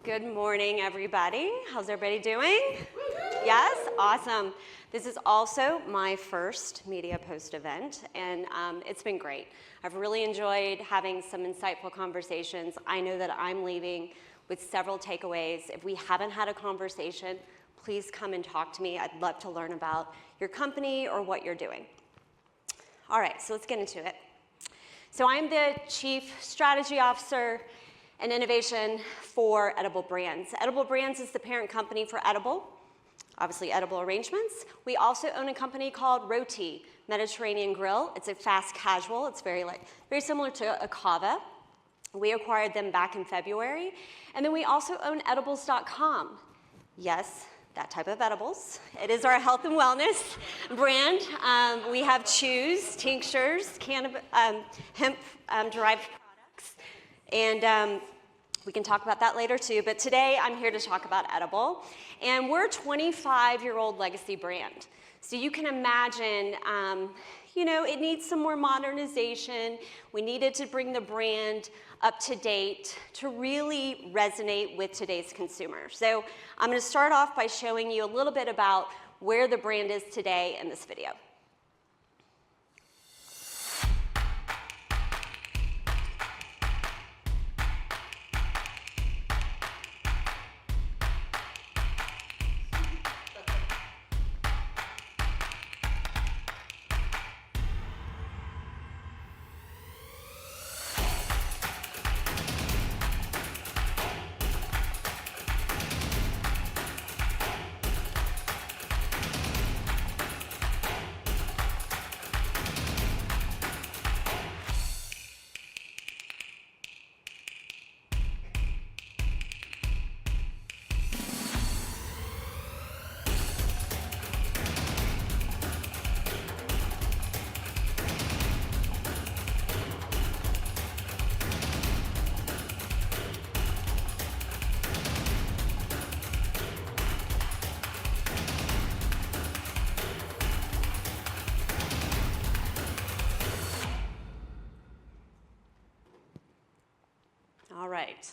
Good morning, everybody. How's everybody doing? Yes? Awesome. This is also my first Media Post event, and it's been great. I've really enjoyed having some insightful conversations. I know that I'm leaving with several takeaways. If we haven't had a conversation, please come and talk to me. I'd love to learn about your company or what you're doing. All right, so let's get into it. So I'm the Chief Strategy Officer and Innovation for Edible Brands. Edible Brands is the parent company for Edible, obviously Edible Arrangements. We also own a company called Roti, Mediterranean Grill. It's a fast casual. It's very similar to a Cava. We acquired them back in February. And then we also own edibles.com. Yes, that type of edibles. It is our health and wellness brand. We have chews, tinctures, hemp-derived products. And we can talk about that later too, but today I'm here to talk about Edible. And we're a 25-year-old legacy brand. So you can imagine, it needs some more modernization. We needed to bring the brand up to date to really resonate with today's consumer. So I'm gonna start off by showing you a little bit about where the brand is today in this video. All right,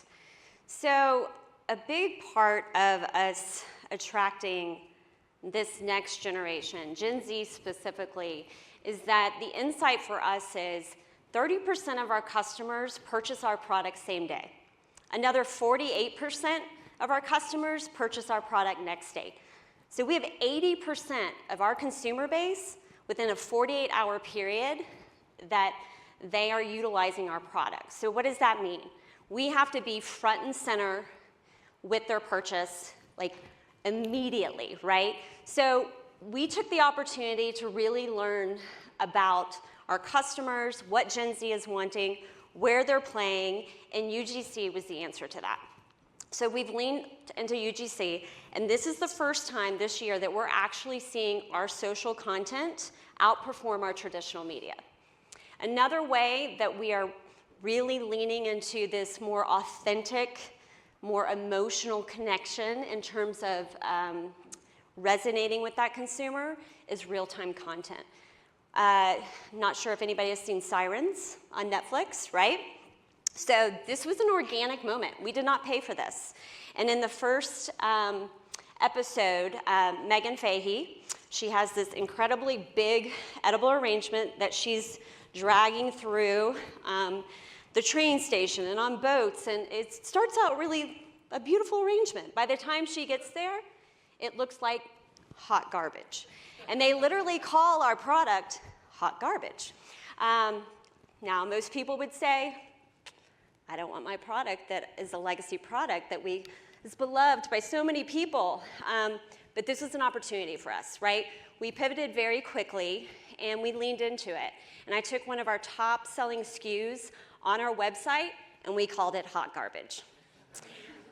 so a big part of us attracting this next generation, Gen Z specifically, is that the insight for us is 30% of our customers purchase our product same day. Another 48% of our customers purchase our product next day. So we have 80% of our consumer base within a 48-hour period that they are utilizing our product. So what does that mean? We have to be front and center with their purchase, like immediately, right? So we took the opportunity to really learn about our customers, what Gen Z is wanting, where they're playing, and UGC was the answer to that. So we've leaned into UGC, and this is the first time this year that we're actually seeing our social content outperform our traditional media. Another way that we are really leaning into this more authentic, more emotional connection in terms of resonating with that consumer is real-time content. Not sure if anybody has seen Sirens on Netflix, right? So this was an organic moment. We did not pay for this. And in the first episode, Megan Fahey, she has this incredibly big edible arrangement that she's dragging through the train station and on boats, and it starts out really a beautiful arrangement. By the time she gets there, it looks like hot garbage. And they literally call our product hot garbage. Now, most people would say, I don't want my product that is a legacy product that is beloved by so many people. But this was an opportunity for us, right? We pivoted very quickly, and we leaned into it. And I took one of our top selling SKUs on our website, and we called it hot garbage.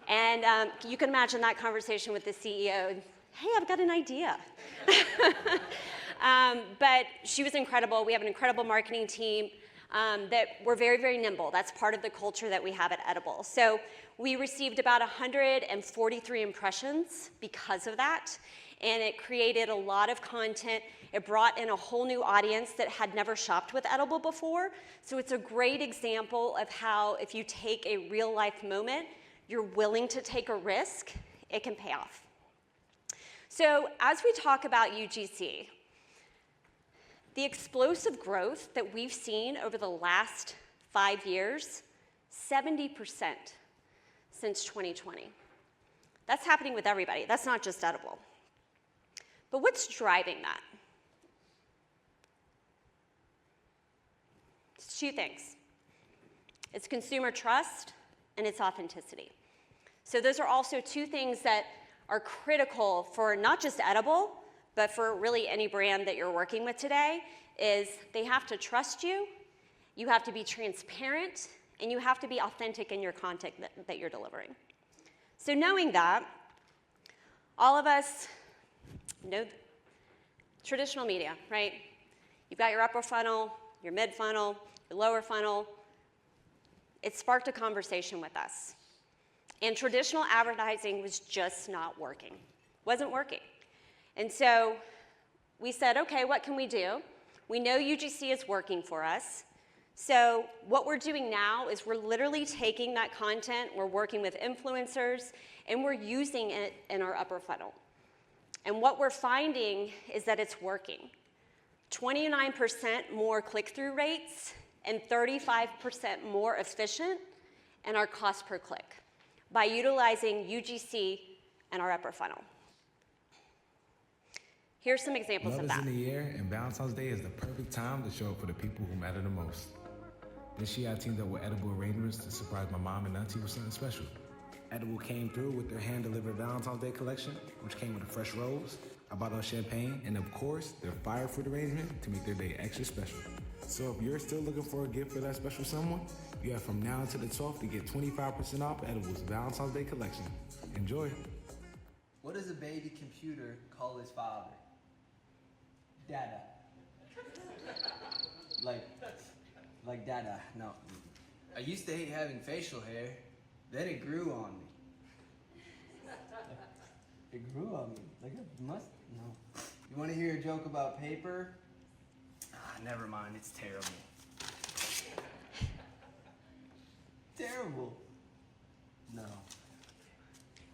And you can imagine that conversation with the CEO. Hey, I've got an idea. But she was incredible. We have an incredible marketing team that we're very, very nimble. That's part of the culture that we have at Edible. So we received about 143 impressions because of that. And it created a lot of content. It brought in a whole new audience that had never shopped with Edible before. So it's a great example of how if you take a real life moment, you're willing to take a risk, it can pay off. So as we talk about UGC, the explosive growth that we've seen over the last 5 years, 70% since 2020. That's happening with everybody. That's not just edible. But what's driving that? It's two things. It's consumer trust and it's authenticity. So those are also two things that are critical for not just edible, but for really any brand that you're working with today, is they have to trust you, you have to be transparent, and you have to be authentic in your content that you're delivering. So knowing that, all of us know traditional media, right? You've got your upper funnel, your mid funnel, your lower funnel. It sparked a conversation with us. And traditional advertising was just not working. Wasn't working. And so we said, okay, what can we do? We know UGC is working for us. So what we're doing now is we're literally taking that content, we're working with influencers, and we're using it in our upper funnel. And what we're finding is that it's working. 29% more click-through rates and 35% more efficient in our cost per click by utilizing UGC and our upper funnel. Here's some examples of that. Love is in the air, and Valentine's Day is the perfect time to show up for the people who matter the most. This year, I teamed up with Edible Arrangements to surprise my mom and auntie with something special. Edible came through with their hand-delivered Valentine's Day collection, which came with a fresh rose, a bottle of champagne, and of course, their fire fruit arrangement to make their day extra special. So if you're still looking for a gift for that special someone, you have from now until the 12th to get 25% off Edible's Valentine's Day collection. Enjoy. What does a baby computer call his father? Dada. Like dada. No. I used to hate having facial hair. Then it grew on me. It grew on me. Like a must. No. You want to hear a joke about paper? Never mind. It's terrible. Terrible. No.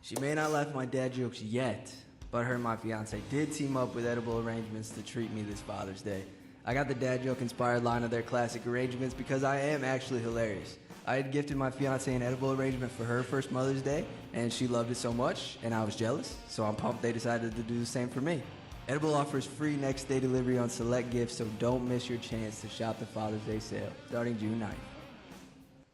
She may not laugh at my dad jokes yet, but her and my fiance did team up with Edible Arrangements to treat me this Father's Day. I got the dad joke inspired line of their classic arrangements because I am actually hilarious. I had gifted my fiance an edible arrangement for her first Mother's Day, and she loved it so much, and I was jealous, so I'm pumped they decided to do the same for me. Edible offers free next day delivery on select gifts, so don't miss your chance to shop the Father's Day sale, starting June 9th.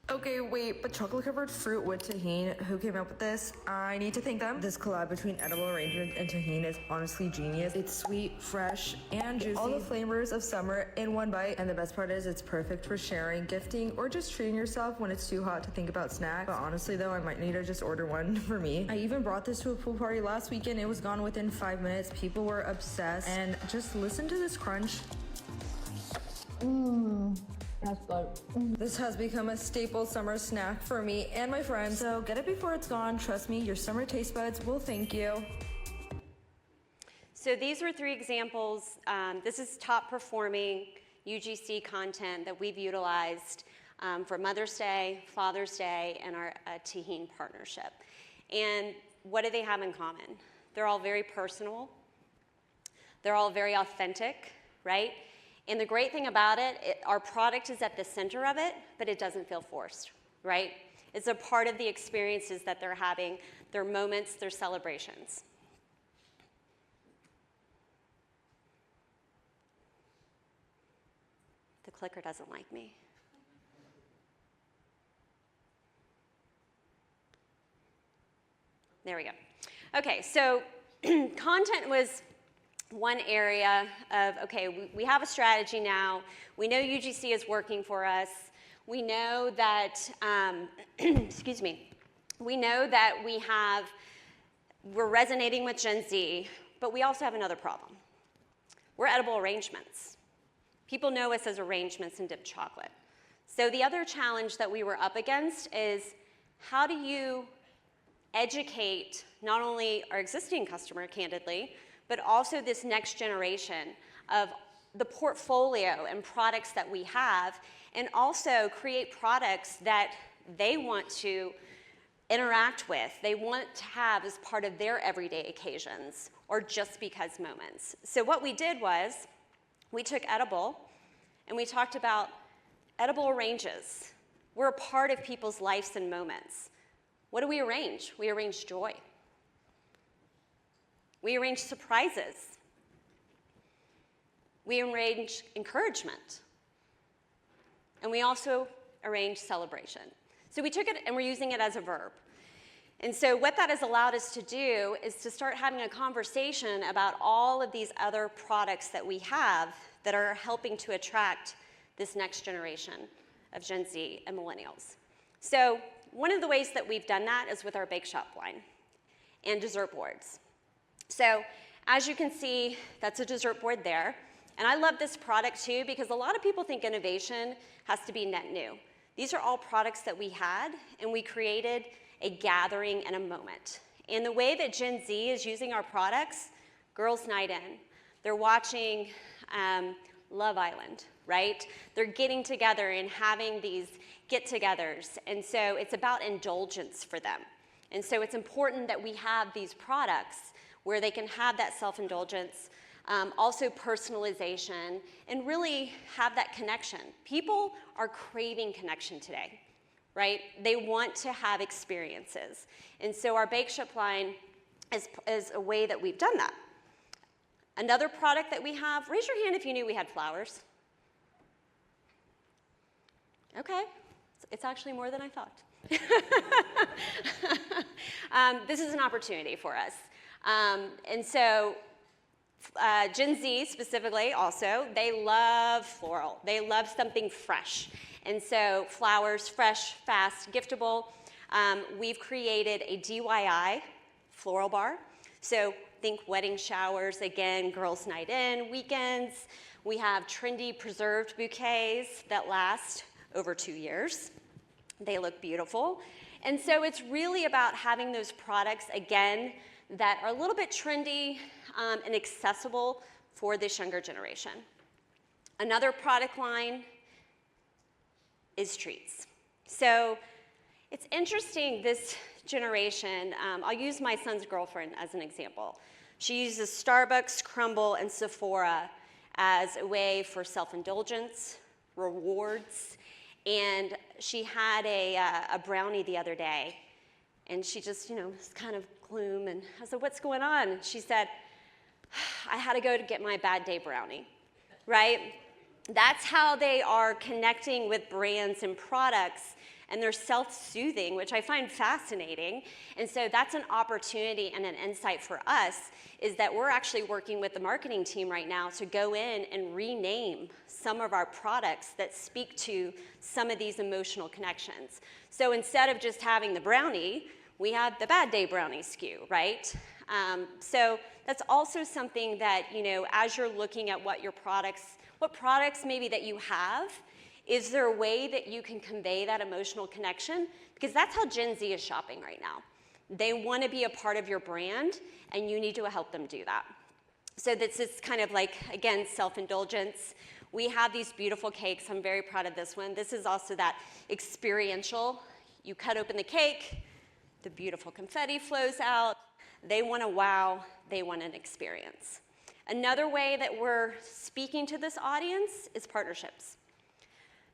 Okay, wait, but chocolate-covered fruit with tahini, who came up with this? I need to thank them. This collab between Edible Arrangement and tahini is honestly genius. It's sweet, fresh, and juicy. All the flavors of summer in one bite. And the best part is it's perfect for sharing, gifting, or just treating yourself when it's too hot to think about snacks. But honestly though, I might need to just order one for me. I even brought this to a pool party last weekend. It was gone within 5 minutes. People were obsessed. And just listen to this crunch. That's good. This has become a staple summer snack for me and my friends, so get it before it's gone. Trust me, your summer taste buds will thank you. So these were 3 examples. This is top performing UGC content that we've utilized for Mother's Day, Father's Day, and our tahini partnership. And what do they have in common? They're all very personal. They're all very authentic, right? And the great thing about it, our product is at the center of it, but it doesn't feel forced, right? It's a part of the experiences that they're having, their moments, their celebrations. The clicker doesn't like me. There we go. Okay, so content was one area of, okay, we have a strategy now. We know UGC is working for us. We know that, excuse me, we know that we're resonating with Gen Z, but we also have another problem. We're Edible Arrangements. People know us as arrangements and dipped chocolate. So the other challenge that we were up against is how do you educate not only our existing customer, candidly, but also this next generation of the portfolio and products that we have, and also create products that they want to interact with, they want to have as part of their everyday occasions or just because moments. So what we did was we took edible and we talked about edible arranges. We're a part of people's lives and moments. What do we arrange? We arrange joy. We arrange surprises. We arrange encouragement. And we also arrange celebration. So we took it and we're using it as a verb. And so what that has allowed us to do is to start having a conversation about all of these other products that we have that are helping to attract this next generation of Gen Z and millennials. So one of the ways that we've done that is with our bake shop line and dessert boards. So as you can see, that's a dessert board there. And I love this product too because a lot of people think innovation has to be net new. These are all products that we had, and we created a gathering and a moment. And the way that Gen Z is using our products, Girls' Night In, they're watching Love Island, right? They're getting together and having these get-togethers. And so it's about indulgence for them. And so it's important that we have these products where they can have that self-indulgence, also personalization, and really have that connection. People are craving connection today, right? They want to have experiences. And so our bake shop line is a way that we've done that. Another product that we have, raise your hand if you knew we had flowers. Okay, it's actually more than I thought. This is an opportunity for us. And so Gen Z specifically also, they love floral. They love something fresh. And so flowers, fresh, fast, giftable. We've created a DIY floral bar. So think wedding showers, again, girls' night in, weekends. We have trendy preserved bouquets that last over 2 years. They look beautiful. And so it's really about having those products, again, that are a little bit trendy and accessible for this younger generation. Another product line is treats. So it's interesting, this generation, I'll use my son's girlfriend as an example. She uses Starbucks, Crumble, and Sephora as a way for self-indulgence, rewards, and she had a brownie the other day, and she just, was kind of gloom, and I said, what's going on? And she said, I had to go to get my bad day brownie, right? That's how they are connecting with brands and products, and they're self-soothing, which I find fascinating. And so that's an opportunity and an insight for us, is that we're actually working with the marketing team right now to go in and rename some of our products that speak to some of these emotional connections. So instead of just having the brownie, we have the bad day brownie SKU, right? So that's also something that, as you're looking at what products maybe that you have, is there a way that you can convey that emotional connection? Because that's how Gen Z is shopping right now. They want to be a part of your brand, and you need to help them do that. So this is kind of like, again, self-indulgence. We have these beautiful cakes. I'm very proud of this one. This is also that experiential. You cut open the cake, the beautiful confetti flows out. They want a wow. They want an experience. Another way that we're speaking to this audience is partnerships.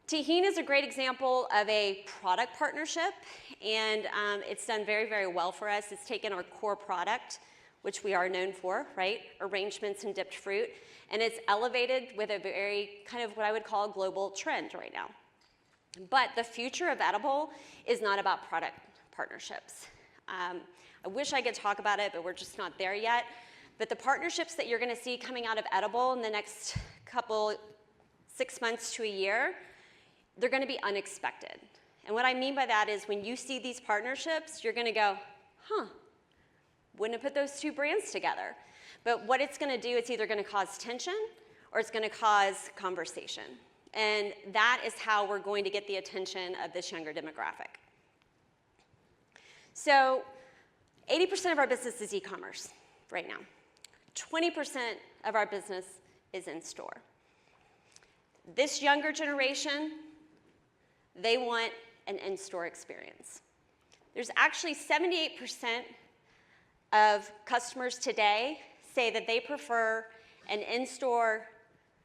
Tahine is a great example of a product partnership, and it's done very, very well for us. It's taken our core product, which we are known for, right? Arrangements and dipped fruit, and it's elevated with a very kind of what I would call a global trend right now. But the future of edible is not about product partnerships. I wish I could talk about it, but we're just not there yet. But the partnerships that you're gonna see coming out of edible in the next 6 months to a year, they're gonna be unexpected. And what I mean by that is when you see these partnerships, you're gonna go, wouldn't have put those two brands together. But what it's gonna do, it's either gonna cause tension or it's gonna cause conversation. And that is how we're going to get the attention of this younger demographic. So 80% of our business is e-commerce right now. 20% of our business is in store. This younger generation, they want an in-store experience. There's actually 78% of customers today say that they prefer an in-store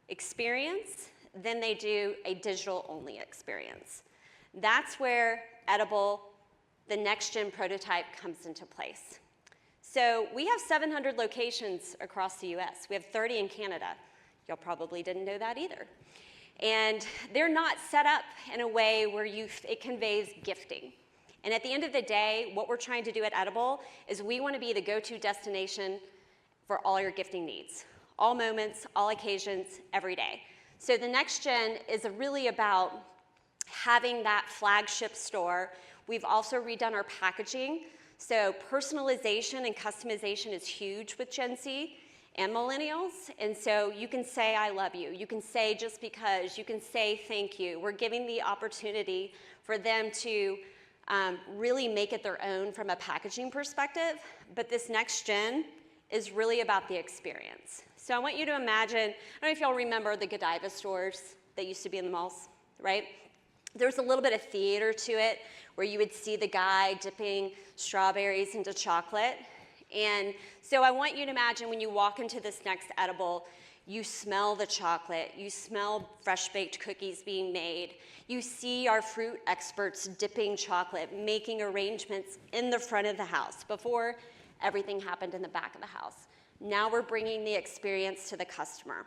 experience than they do a digital-only experience. That's where Edible, the next-gen prototype, comes into place. So we have 700 locations across the US. We have 30 in Canada. Y'all probably didn't know that either. And they're not set up in a way where it conveys gifting. And at the end of the day, what we're trying to do at Edible is we want to be the go-to destination for all your gifting needs. All moments, all occasions, every day. So the next gen is really about having that flagship store. We've also redone our packaging. So personalization and customization is huge with Gen Z and millennials. And so you can say, I love you. You can say just because. You can say thank you. We're giving the opportunity for them to really make it their own from a packaging perspective. But this next gen is really about the experience. So I want you to imagine, I don't know if y'all remember the Godiva stores that used to be in the malls, right? There's a little bit of theater to it where you would see the guy dipping strawberries into chocolate. And so I want you to imagine when you walk into this next Edible, you smell the chocolate, you smell fresh baked cookies being made, you see our fruit experts dipping chocolate, making arrangements in the front of the house. Before, everything happened in the back of the house. Now we're bringing the experience to the customer.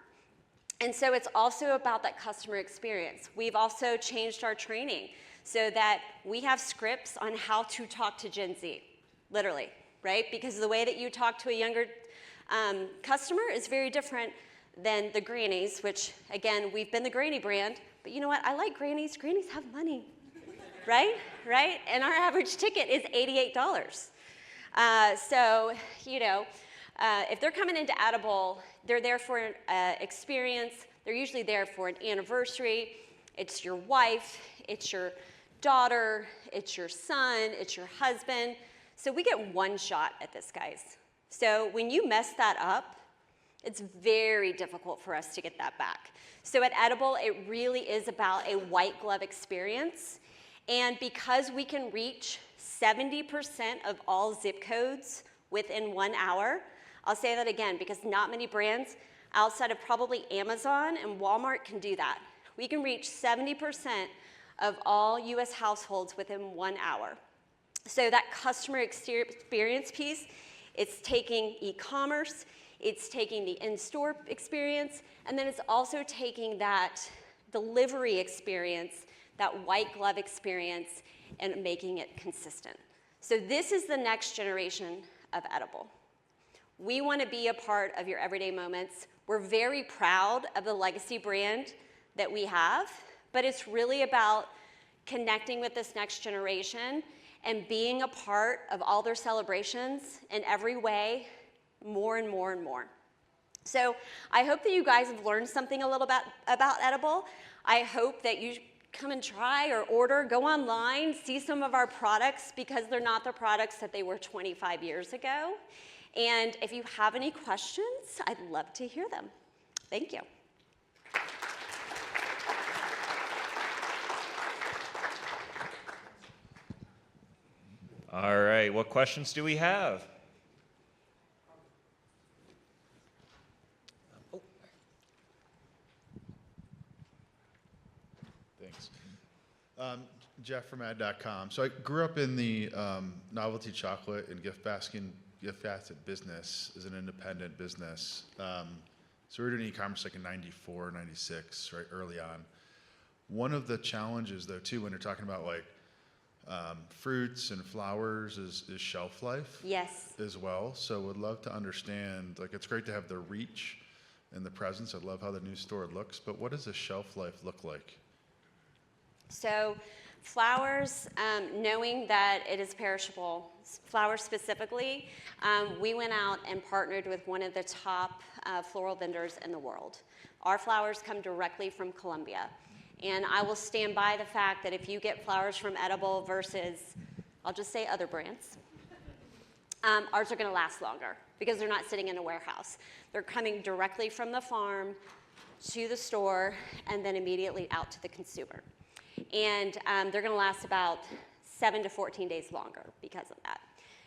And so it's also about that customer experience. We've also changed our training so that we have scripts on how to talk to Gen Z, literally, right? Because the way that you talk to a younger customer is very different than the grannies, which, again, we've been the granny brand. But you know what? I like grannies. Grannies have money, right? Right? And our average ticket is $88. So, you know, if they're coming into Edible, they're there for an experience. They're usually there for an anniversary. It's your wife, it's your daughter, it's your son, it's your husband. So we get one shot at this, guys. So when you mess that up, it's very difficult for us to get that back. So at Edible, it really is about a white glove experience. And because we can reach 70% of all zip codes within 1 hour, I'll say that again because not many brands outside of probably Amazon and Walmart can do that. We can reach 70% of all US households within 1 hour. So that customer experience piece, it's taking e-commerce, it's taking the in-store experience, and then it's also taking that delivery experience, that white glove experience, and making it consistent. So this is the next generation of Edible. We want to be a part of your everyday moments. We're very proud of the legacy brand that we have, but it's really about connecting with this next generation and being a part of all their celebrations in every way, more and more and more. So I hope that you guys have learned something a little bit about Edible. I hope that you come and try or order, go online, see some of our products because they're not the products that they were 25 years ago. And if you have any questions, I'd love to hear them. Thank you. All right, what questions do we have? Thanks. Jeff from ad.com. So I grew up in the novelty chocolate and gift basket business as an independent business. So we were doing e-commerce like in 94, 96, right, early on. One of the challenges though too when you're talking about like fruits and flowers is shelf life. Yes. As well. So would love to understand, like it's great to have the reach and the presence. I love how the new store looks, but what does the shelf life look like? So flowers, knowing that it is perishable, flowers specifically, we went out and partnered with one of the top floral vendors in the world. Our flowers come directly from Colombia. And I will stand by the fact that if you get flowers from Edible versus, I'll just say other brands, ours are going to last longer because they're not sitting in a warehouse. They're coming directly from the farm to the store and then immediately out to the consumer. And they're going to last about 7 to 14 days longer because of that.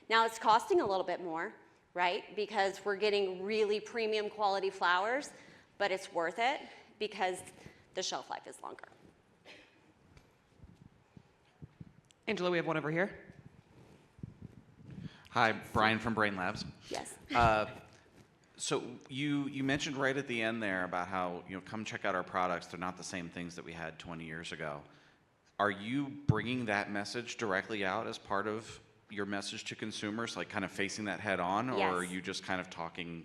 Now it's costing a little bit more, right? Because we're getting really premium quality flowers, but it's worth it because the shelf life is longer. Angela, we have one over here. Hi, Brian from Brain Labs. Yes. So you mentioned right at the end there about how, come check out our products. They're not the same things that we had 20 years ago. Are you bringing that message directly out as part of your message to consumers, like kind of facing that head on? Yes. Or are you just kind of talking,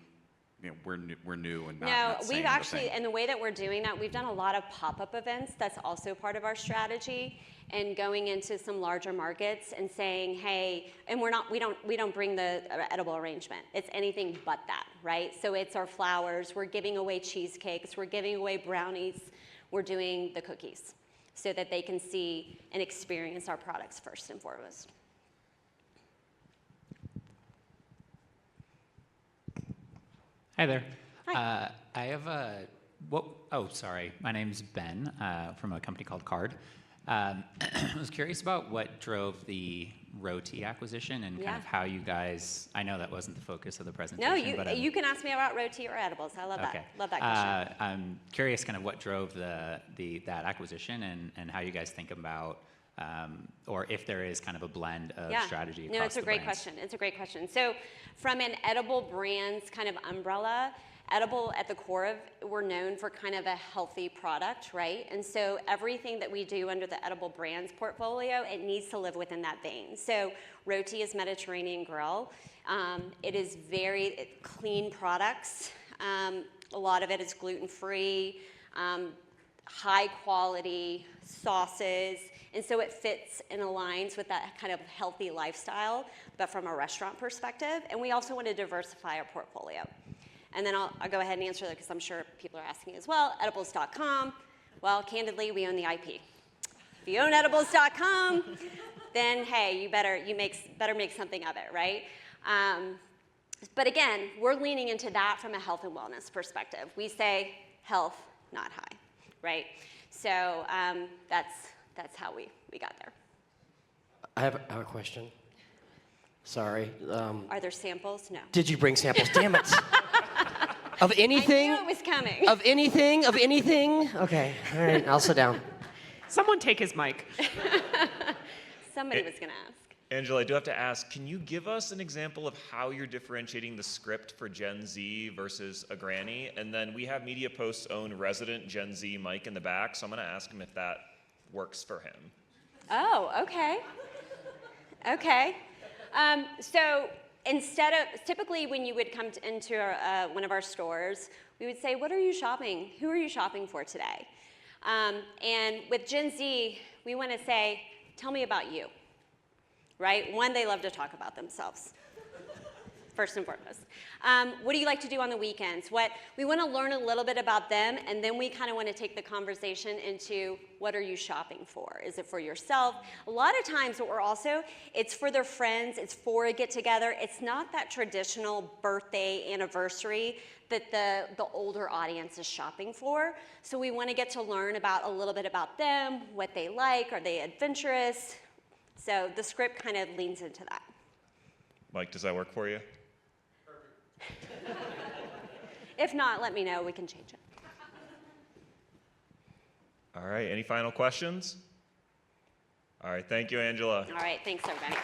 we're new and not No, saying we've the actually, same? and the way that we're doing that, we've done a lot of pop-up events. That's also part of our strategy, and going into some larger markets and saying, hey, and we don't bring the edible arrangement. It's anything but that, right? So it's our flowers. We're giving away cheesecakes. We're giving away brownies. We're doing the cookies so that they can see and experience our products first and foremost. Hi there. Hi. I have sorry. My name's Ben from a company called Card. I was curious about what drove the Roti acquisition and kind of how you guys, I know that wasn't the focus of the presentation. No, but you can ask me about Roti or edibles. I love okay. that. Love that question. I'm curious kind of what drove that acquisition and how you guys think about or if there is kind of a blend of strategy across No, it's a the great brands. question. It's a great question. So from an edible brands kind of umbrella, edible at the core of, we're known for kind of a healthy product, right? And so everything that we do under the edible brands portfolio, it needs to live within that vein. So Roti is Mediterranean Grill. It is very clean products. A lot of it is gluten-free, high quality sauces. And so it fits and aligns with that kind of healthy lifestyle, but from a restaurant perspective. And we also want to diversify our portfolio. And then I'll go ahead and answer that because I'm sure people are asking as well. Edibles.com. Well, candidly, we own the IP. If you own edibles.com, then hey, you better make something of it, right? But again, we're leaning into that from a health and wellness perspective. We say health, not high, right? So that's how we got there. I have a question. Sorry. Are there samples? No. Did you bring samples? Damn it. Of anything? I knew it was coming. Of anything? Of anything? Okay. All right. I'll sit down. Someone take his mic. Somebody was going to ask. Angela, I do have to ask, can you give us an example of how you're differentiating the script for Gen Z versus a granny? And then we have Media Post's own resident Gen Z Mike in the back, so I'm going to ask him if that works for him. Oh, okay. Okay. So instead of, typically when you would come into one of our stores, we would say, what are you shopping? Who are you shopping for today? And with Gen Z, we want to say, tell me about you, right? One, they love to talk about themselves, first and foremost. What do you like to do on the weekends? We want to learn a little bit about them, and then we kind of want to take the conversation into what are you shopping for? Is it for yourself? A lot of times what we're also, it's for their friends, it's for a get-together. It's not that traditional birthday, anniversary that the older audience is shopping for. So we want to get to learn about a little bit about them, what they like, are they adventurous? So the script kind of leans into that. Mike, does that work for you? If not, let me know, we can change it. All right, any final questions? All right, thank you, Angela. All right, thanks everybody.